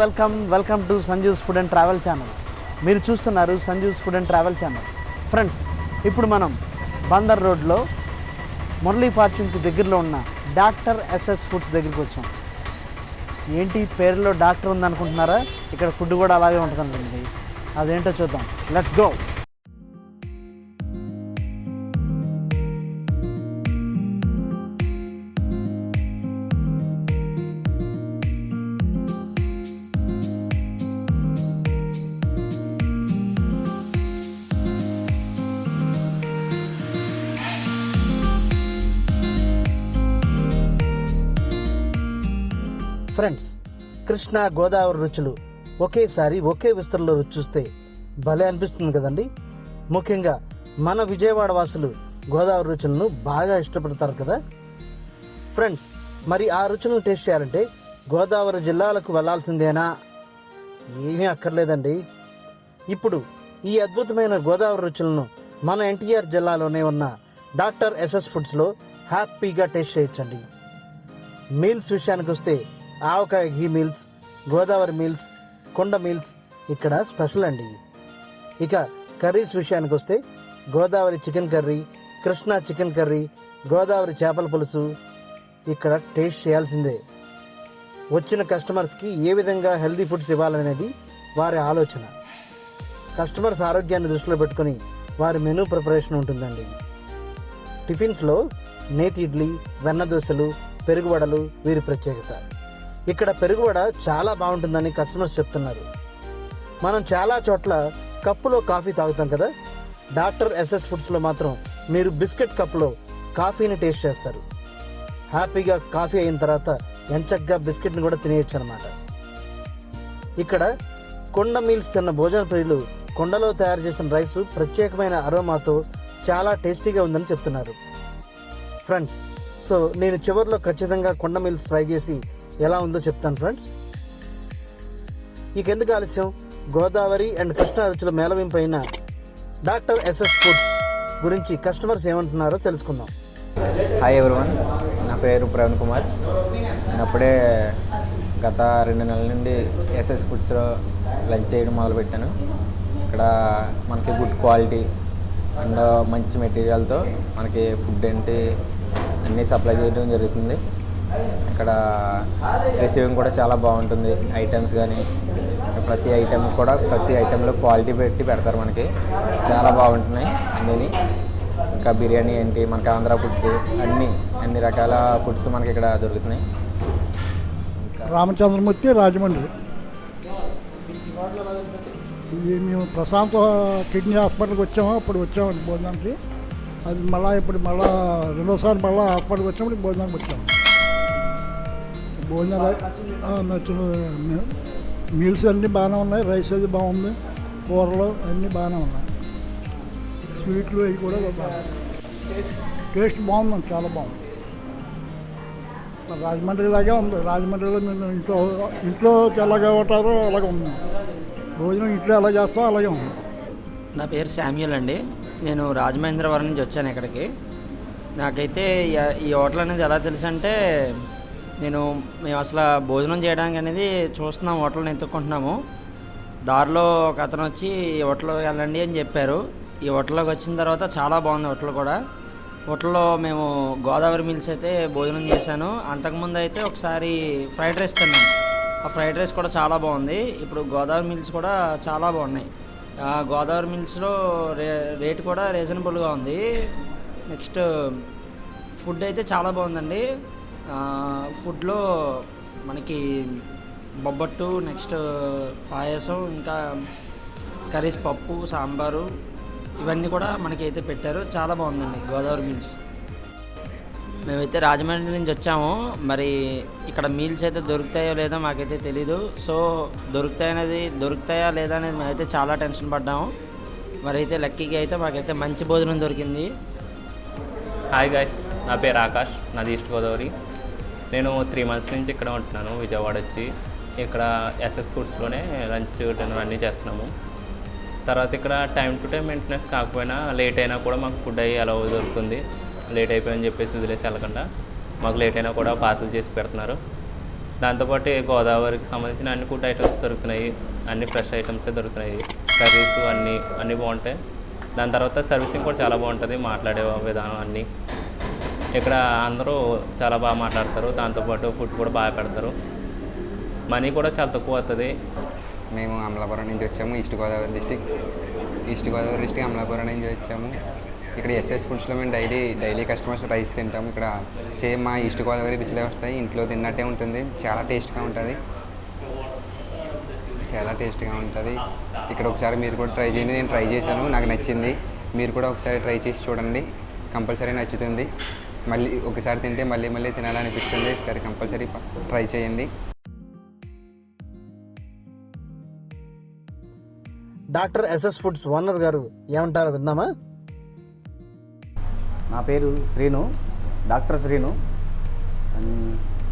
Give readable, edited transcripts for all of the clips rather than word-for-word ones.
Welcome to Sanju's food and travel channel. మీరు చూస్తున్నారు Sanju's food and travel channel. Friends, ఇప్పుడు మనం బందర్ రోడ్లో మురళీ ఫార్చ్యూన్కి దగ్గరలో ఉన్న డాక్టర్ ఎస్ఎస్ ఫుడ్స్ దగ్గరికి వచ్చాం. ఏంటి పేరులో డాక్టర్ ఉందనుకుంటున్నారా? ఇక్కడ ఫుడ్ కూడా అలాగే ఉంటుందండి. అదేంటో చూద్దాం. Let's go. Friends, Krishna Godavari రుచులు ఒకేసారి ఒకే విస్తరణలో రుచి చూస్తే భలే అనిపిస్తుంది కదండి. ముఖ్యంగా మన విజయవాడ వాసులు గోదావరి రుచులను బాగా ఇష్టపడతారు కదా ఫ్రెండ్స్. మరి ఆ రుచులను టేస్ట్ చేయాలంటే గోదావరి జిల్లాలకు వెళ్లాల్సిందేనా? ఏమీ అక్కర్లేదండి. ఇప్పుడు ఈ అద్భుతమైన గోదావరి రుచులను మన ఎన్టీఆర్ జిల్లాలోనే ఉన్న డాక్టర్ ఎస్ఎస్ ఫుడ్స్లో హ్యాపీగా టేస్ట్ చేయొచ్చండి. మీల్స్ విషయానికి వస్తే ఆవకాయ ఘీ మీల్స్, గోదావరి మీల్స్, కొండ మీల్స్ ఇక్కడ స్పెషల్ అండి. ఇక కర్రీస్ విషయానికి వస్తే Godavari chicken curry, Krishna chicken curry, Godavari చేపల పులుసు ఇక్కడ టేస్ట్ చేయాల్సిందే. వచ్చిన కస్టమర్స్కి ఏ విధంగా హెల్దీ ఫుడ్స్ ఇవ్వాలనేది వారి ఆలోచన. కస్టమర్స్ ఆరోగ్యాన్ని దృష్టిలో పెట్టుకొని వారి మెనూ ప్రిపరేషన్ ఉంటుందండి. టిఫిన్స్లో నేతి ఇడ్లీ, వెన్న దోశలు, పెరుగువడలు వీరి ప్రత్యేకత. ఇక్కడ పెరుగువడ చాలా బాగుంటుందని కస్టమర్స్ చెప్తున్నారు. మనం చాలా చోట్ల కప్పులో కాఫీ తాగుతాం కదా, డాక్టర్ ఎస్ఎస్ ఫుడ్స్లో మాత్రం మీరు బిస్కెట్ కప్పులో కాఫీని టేస్ట్ చేస్తారు. హ్యాపీగా కాఫీ అయిన తర్వాత ఎంచక్గా బిస్కెట్ని కూడా తినేయచ్చు అనమాట. ఇక్కడ కొండ మీల్స్ తిన్న భోజన ప్రియులు కొండలో తయారు చేసిన రైసు ప్రత్యేకమైన అరోమాతో చాలా టేస్టీగా ఉందని చెప్తున్నారు ఫ్రెండ్స్. సో నేను చివరిలో ఖచ్చితంగా కొండ మీల్స్ ట్రై చేసి ఎలా ఉందో చెప్తాను ఫ్రెండ్స్. ఇకెందుకు ఆలస్యం, గోదావరి అండ్ కృష్ణా రుచుల మేళవింపైన డాక్టర్ ఎస్ఎస్ ఫుడ్స్ గురించి కస్టమర్స్ ఏమంటున్నారో తెలుసుకుందాం. హాయ్ ఎవరివన్, నా పేరు ప్రవీణ్ కుమార్. నేను అప్పుడే గత 2 నెలల నుండి ఎస్ఎస్ ఫుడ్స్లో లంచ్ చేయడం మొదలుపెట్టాను. ఇక్కడ మనకి గుడ్ క్వాలిటీ అండ్ మంచి మెటీరియల్తో మనకి ఫుడ్ ఏంటి అన్నీ సప్లై చేయడం జరుగుతుంది. ఇక్కడ రిసీవింగ్ కూడా చాలా బాగుంటుంది. ఐటమ్స్ కానీ ప్రతి ఐటెంలో క్వాలిటీ పెట్టి పెడతారు. మనకి చాలా బాగుంటున్నాయి అన్నీ. ఇంకా బిర్యానీ ఏంటి, మనకి ఆంధ్ర ఫుడ్స్ అన్ని రకాల ఫుడ్స్ మనకి ఇక్కడ దొరుకుతున్నాయి. రామచంద్రమూర్తి, రాజమండ్రి. ఇది మేము ప్రశాంత్ కిడ్నీ హాస్పిటల్కి వచ్చాము. అప్పుడు వచ్చామండి భోజనానికి. అది ఇప్పుడు రెండోసారి హాస్పిటల్కి వచ్చినప్పుడు భోజనానికి వచ్చాము. భోజనాలు నచ్చిన మీల్స్ అన్నీ బాగానే ఉన్నాయి. రైస్ అది బాగుంది, కూరలు అన్నీ బాగానే ఉన్నాయి. స్వీట్లు అవి కూడా టేస్ట్ బాగుందండి, చాలా బాగుంది. రాజమండ్రి లాగే ఉంది. రాజమండ్రిలో మేము ఇంట్లో ఎలాగే ఉంటారో అలాగే ఉంది. భోజనం ఇంట్లో ఎలా చేస్తామో అలాగే ఉంది. నా పేరు శామ్యూల్ అండి. నేను రాజమహేంద్రవరం నుంచి వచ్చాను ఇక్కడికి. నాకైతే ఈ హోటల్ అనేది ఎలా తెలుసు అంటే, మేము అసలు భోజనం చేయడానికి అనేది చూస్తున్నాం, హోటల్ని ఎత్తుక్కుంటున్నాము. దారిలో ఒక అతను వచ్చి ఈ హోటల్కి వెళ్ళండి అని చెప్పారు. ఈ హోటల్లోకి వచ్చిన తర్వాత చాలా బాగుంది హోటల్ కూడా. హోటల్లో మేము గోదావరి మీల్స్ అయితే భోజనం చేశాను. అంతకుముందు అయితే ఒకసారి ఫ్రైడ్ రైస్ తిన్నాను. ఆ ఫ్రైడ్ రైస్ కూడా చాలా బాగుంది. ఇప్పుడు గోదావరి మీల్స్ కూడా చాలా బాగున్నాయి. గోదావరి మిల్స్లో రేట్ కూడా రీజనబుల్గా ఉంది. నెక్స్ట్ ఫుడ్ అయితే చాలా బాగుందండి. ఫుడ్లో మనకి బొబ్బట్టు, నెక్స్ట్ పాయసం, ఇంకా కర్రీస్, పప్పు, సాంబారు ఇవన్నీ కూడా మనకి అయితే పెట్టారు. చాలా బాగుందండి గోదావరి మీల్స్. మేమైతే రాజమండ్రి నుంచి వచ్చాము. మరి ఇక్కడ మీల్స్ అయితే దొరుకుతాయో లేదో మాకైతే తెలీదు. సో దొరుకుతాయా లేదా అనేది మేమైతే చాలా టెన్షన్ పడ్డాము. మరి అయితే లక్కీగా అయితే మాకైతే మంచి భోజనం దొరికింది. హాయ్ గాయ్స్, నా పేరు ఆకాష్, నాది ఈస్ట్ గోదావరి. నేను 3 మంత్స్ నుంచి ఇక్కడ ఉంటున్నాను, విజయవాడ వచ్చి. ఇక్కడ ఎస్ఎస్ ఫుడ్స్లోనే లంచ్, డిన్నర్ అన్నీ చేస్తున్నాము. తర్వాత ఇక్కడ టైం టు టైం మెయింటెనెన్స్ కాకపోయినా లేట్ అయినా కూడా మాకు ఫుడ్ అయ్యి అలా దొరుకుతుంది. లేట్ అయిపోయిందని చెప్పేసి వదిలేసి వెళ్ళకుండా మాకు లేట్ అయినా కూడా పార్సల్ చేసి పెడుతున్నారు. దాంతోపాటు గోదావరికి సంబంధించిన అన్ని ఫుడ్ ఐటమ్స్ దొరుకుతున్నాయి, అన్ని ఫ్రెష్ ఐటమ్సే దొరుకుతున్నాయి, కర్రీస్ అన్నీ బాగుంటాయి. దాని తర్వాత సర్వీసింగ్ కూడా చాలా బాగుంటుంది, మాట్లాడే విధానం అన్నీ. ఇక్కడ అందరూ చాలా బాగా మాట్లాడతారు, దాంతోపాటు ఫుడ్ కూడా బాగా పెడతారు, మనీ కూడా చాలా తక్కువ అవుతుంది. మేము అమలాపురం నుంచి వచ్చాము, ఈస్ట్ గోదావరి డిస్టిక్ అమలాపురం నుంచి వచ్చాము. ఇక్కడ ఎస్ఎస్ ఫుడ్స్లో మేము డైలీ కస్టమర్స్ రైస్ తింటాము. ఇక్కడ సేమ్ మా ఈస్ట్ గోదావరి రుచులే వస్తాయి, ఇంట్లో తిన్నట్టే ఉంటుంది, చాలా టేస్ట్గా ఉంటుంది. ఇక్కడ ఒకసారి మీరు కూడా ట్రై చేయండి. నేను ట్రై చేశాను, నాకు నచ్చింది. మీరు కూడా ఒకసారి ట్రై చేసి చూడండి, కంపల్సరీ నచ్చుతుంది. మళ్ళీ ఒకసారి తింటే మళ్ళీ తినాలనిపిస్తుంది. ఒకసారి కంపల్సరీ ట్రై చేయండి. డాక్టర్ ఎస్ఎస్ ఫుడ్స్ ఓనర్ గారు ఏమంటారో విందామా? నా పేరు శ్రీను, డాక్టర్ శ్రీను.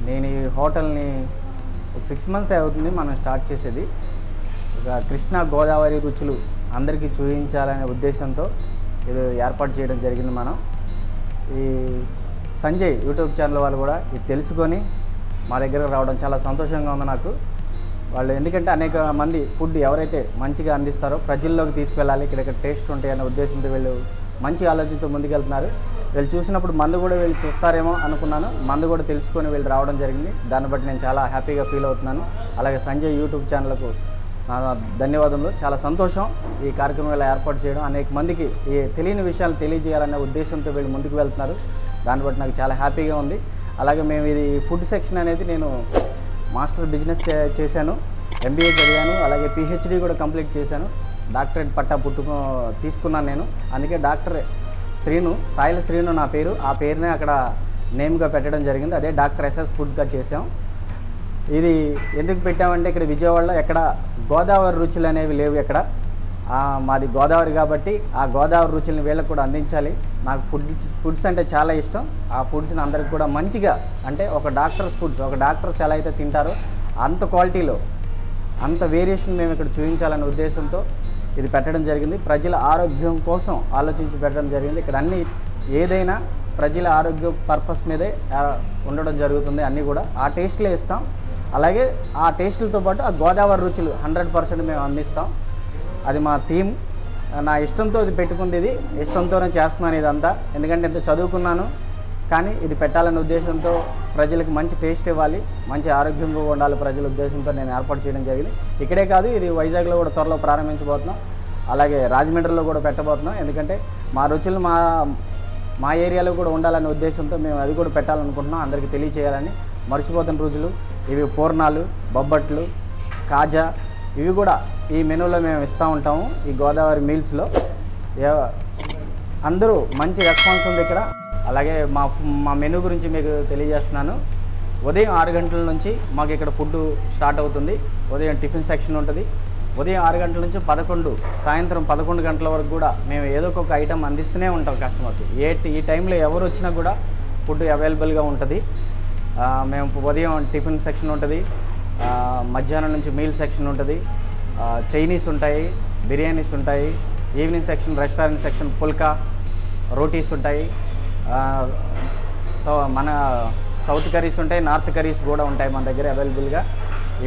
నేను ఈ హోటల్ని ఒక 6 months అవుతుంది మనం స్టార్ట్ చేసేది. ఇక కృష్ణా గోదావరి రుచులు అందరికీ చూపించాలనే ఉద్దేశంతో ఇది ఏర్పాటు చేయడం జరిగింది. మనం ఈ సంజయ్ యూట్యూబ్ ఛానల్ వాళ్ళు కూడా ఇది తెలుసుకొని మా దగ్గరకు రావడం చాలా సంతోషంగా ఉంది నాకు. వాళ్ళు ఎందుకంటే అనేక మంది ఫుడ్ ఎవరైతే మంచిగా అందిస్తారో ప్రజల్లోకి తీసుకెళ్ళాలి, ఇక్కడ టేస్ట్ ఉంటాయి అనే ఉద్దేశంతో వీళ్ళు మంచి ఆలోచనతో ముందుకెళ్తున్నారు. వీళ్ళు చూసినప్పుడు మందు కూడా వీళ్ళు చూస్తారేమో అనుకున్నాను, మందు కూడా తెలుసుకొని వీళ్ళు రావడం జరిగింది. దాన్ని బట్టి నేను చాలా హ్యాపీగా ఫీల్ అవుతున్నాను. అలాగే సంజయ్ యూట్యూబ్ ఛానల్కు ధన్యవాదములు. చాలా సంతోషం ఈ కార్యక్రమం ఇలా ఏర్పాటు చేయడం, అనేక మందికి ఈ తెలియని విషయాలు తెలియజేయాలనే ఉద్దేశంతో వీళ్ళు ముందుకు వెళ్తున్నారు. దాన్ని బట్టి నాకు చాలా హ్యాపీగా ఉంది. అలాగే మేము ఇది ఫుడ్ సెక్షన్ అనేది నేను మాస్టర్ బిజినెస్ చేశాను, MBA చదివాను, అలాగే PhD కూడా కంప్లీట్ చేశాను. డాక్టరేట్ పట్టా తీసుకున్నాను నేను. అందుకే డాక్టర్ శ్రీను, సాయిల శ్రీను నా పేరు. ఆ పేరునే అక్కడ నేమ్గా పెట్టడం జరిగింది. అదే డాక్టర్ ఎస్ఎస్ ఫుడ్గా చేసాం. ఇది ఎందుకు పెట్టామంటే ఇక్కడ విజయవాడలో ఎక్కడ గోదావరి రుచులు అనేవి లేవు. ఎక్కడ మాది గోదావరి కాబట్టి ఆ గోదావరి రుచుల్ని వీళ్ళకి కూడా అందించాలి. నాకు ఫుడ్స్ అంటే చాలా ఇష్టం. ఆ ఫుడ్స్ని అందరికి కూడా మంచిగా, అంటే ఒక డాక్టర్స్ ఎలా అయితే తింటారో అంత క్వాలిటీలో అంత వేరియేషన్ మేము ఇక్కడ చూపించాలనే ఉద్దేశంతో ఇది పెట్టడం జరిగింది. ప్రజల ఆరోగ్యం కోసం ఆలోచించి పెట్టడం జరిగింది. ఇక్కడ అన్ని ఏదైనా ప్రజల ఆరోగ్య పర్పస్ మీదే ఉండడం జరుగుతుంది. అన్నీ కూడా ఆ టేస్ట్లే ఇస్తాం. అలాగే ఆ టేస్ట్లతో పాటు ఆ గోదావరి రుచులు 100% మేము అందిస్తాం. అది మా థీమ్. నా ఇష్టంతో ఇది పెట్టుకుంది, ఇది ఇష్టంతోనే చేస్తున్నాను ఇదంతా. ఎందుకంటే ఇంత చదువుకున్నాను, కానీ ఇది పెట్టాలనే ఉద్దేశంతో ప్రజలకు మంచి టేస్ట్ ఇవ్వాలి, మంచి ఆరోగ్యంగా ఉండాలి ప్రజల ఉద్దేశంతో నేను ఏర్పాటు చేయడం జరిగింది. ఇక్కడే కాదు, ఇది వైజాగ్లో కూడా త్వరలో ప్రారంభించబోతున్నాం. అలాగే రాజమండ్రిలో కూడా పెట్టబోతున్నాం. ఎందుకంటే మా రుచులు మా ఏరియాలో కూడా ఉండాలనే ఉద్దేశంతో మేము అది కూడా పెట్టాలనుకుంటున్నాం, అందరికీ తెలియచేయాలని. మర్చిపోతున్న రుచులు ఇవి పూర్ణాలు, బొబ్బట్లు, కాజా, ఇవి కూడా ఈ మెనూలో మేము ఇస్తూ ఉంటాము. ఈ గోదావరి మీల్స్లో అందరూ మంచి రెస్పాన్స్ ఉంది ఇక్కడ. అలాగే మా మెనూ గురించి మీకు తెలియజేస్తున్నాను. ఉదయం 6 గంటల నుంచి మాకు ఇక్కడ ఫుడ్ స్టార్ట్ అవుతుంది. ఉదయం టిఫిన్ సెక్షన్ ఉంటుంది. ఉదయం 6 గంటల నుంచి సాయంత్రం 11 గంటల వరకు కూడా మేము ఏదో ఒక ఐటెం అందిస్తూనే ఉంటాం కస్టమర్స్. ఈ టైంలో ఎవరు వచ్చినా కూడా ఫుడ్ అవైలబుల్గా ఉంటుంది. మేము ఉదయం టిఫిన్ సెక్షన్ ఉంటుంది, మధ్యాహ్నం నుంచి మీల్ సెక్షన్ ఉంటుంది, చైనీస్ ఉంటాయి, బిర్యానీస్ ఉంటాయి, ఈవినింగ్ సెక్షన్ రెస్టారెంట్ సెక్షన్ పుల్కా, రోటీస్ ఉంటాయి, మన సౌత్ కర్రీస్ ఉంటాయి, నార్త్ కర్రీస్ కూడా ఉంటాయి మన దగ్గర అవైలబుల్గా.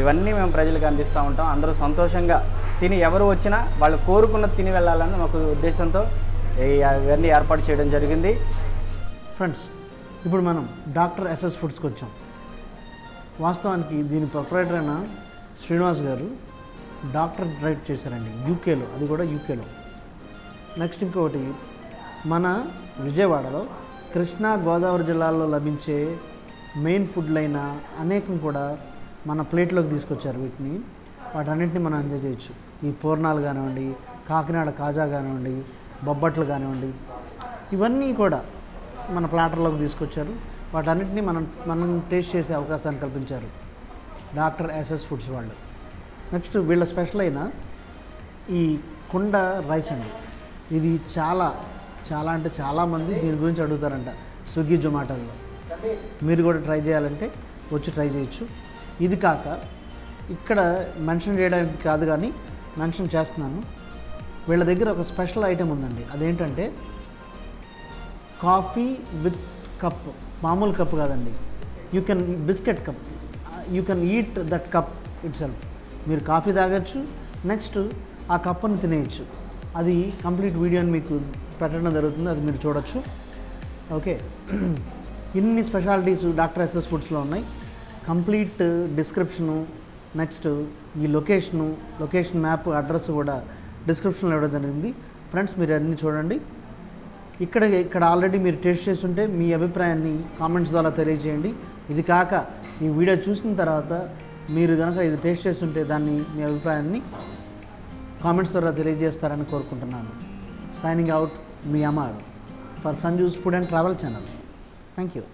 ఇవన్నీ మేము ప్రజలకు అందిస్తూ ఉంటాం. అందరూ సంతోషంగా తిని, ఎవరు వచ్చినా వాళ్ళు కోరుకున్నది తిని వెళ్ళాలని ఒక ఉద్దేశంతో ఇవన్నీ ఏర్పాటు చేయడం జరిగింది. ఫ్రెండ్స్, ఇప్పుడు మనం డాక్టర్ ఎస్ఎస్ ఫుడ్స్కి వచ్చాం. వాస్తవానికి దీని ప్రొపరేటర్ అయిన శ్రీనివాస్ గారు డాక్టరేట్ చేశారండి యూకేలో, అది కూడా యూకేలో. నెక్స్ట్ ఇంకొకటి, మన విజయవాడలో కృష్ణా గోదావరి జిల్లాల్లో లభించే మెయిన్ ఫుడ్లైన అనేకం కూడా మన ప్లేట్లోకి తీసుకొచ్చారు. వాటన్నింటినీ మనం ఎంజాయ్ చేయొచ్చు. ఈ పూర్ణాలు కానివ్వండి, కాకినాడ కాజా కానివ్వండి, బొబ్బట్లు కానివ్వండి, ఇవన్నీ కూడా మన ప్లాటర్లోకి తీసుకొచ్చారు. వాటన్నిటిని మనం టేస్ట్ చేసే అవకాశాన్ని కల్పించారు డాక్టర్ ఎస్ఎస్ ఫుడ్స్ వాళ్ళు. నెక్స్ట్ వీళ్ళ స్పెషల్ అయిన ఈ కుండ రైస్ అండి. ఇది చాలా అంటే చాలామంది దీని గురించి అడుగుతారంట స్విగ్గీ జొమాటోలో. మీరు కూడా ట్రై చేయాలంటే వచ్చి ట్రై చేయొచ్చు. ఇది కాక ఇక్కడ మెన్షన్ చేయడానికి కాదు కానీ మెన్షన్ చేస్తున్నాను, వీళ్ళ దగ్గర ఒక స్పెషల్ ఐటెం ఉందండి. అదేంటంటే కాఫీ విత్ కప్. మామూలు కప్ కాదండి, biscuit cup. You can eat that cup it self. మీరు కాఫీ తాగొచ్చు, నెక్స్ట్ ఆ కప్పుని తినేయచ్చు. అది కంప్లీట్ వీడియోని మీకు పెట్టడం జరుగుతుంది, అది మీరు చూడొచ్చు. ఓకే, ఇన్ని స్పెషాలిటీస్ డాక్టర్ ఎస్ఎస్ ఫుడ్స్లో ఉన్నాయి. కంప్లీట్ డిస్క్రిప్షను, నెక్స్ట్ ఈ లొకేషన్ మ్యాప్ అడ్రస్ కూడా డిస్క్రిప్షన్లో ఇవ్వడం జరిగింది. ఫ్రెండ్స్, మీరు అన్నీ చూడండి. ఇక్కడ ఆల్రెడీ మీరు టేస్ట్ చేస్తుంటే మీ అభిప్రాయాన్ని కామెంట్స్ ద్వారా తెలియజేయండి. ఇది కాక ఈ వీడియో చూసిన తర్వాత మీరు కనుక ఇది టేస్ట్ చేస్తుంటే దాన్ని మీ అభిప్రాయాన్ని కామెంట్స్ ద్వారా తెలియజేస్తారని కోరుకుంటున్నాను. Signing out, me Amar for Sanju's food and travel channel. Thank you.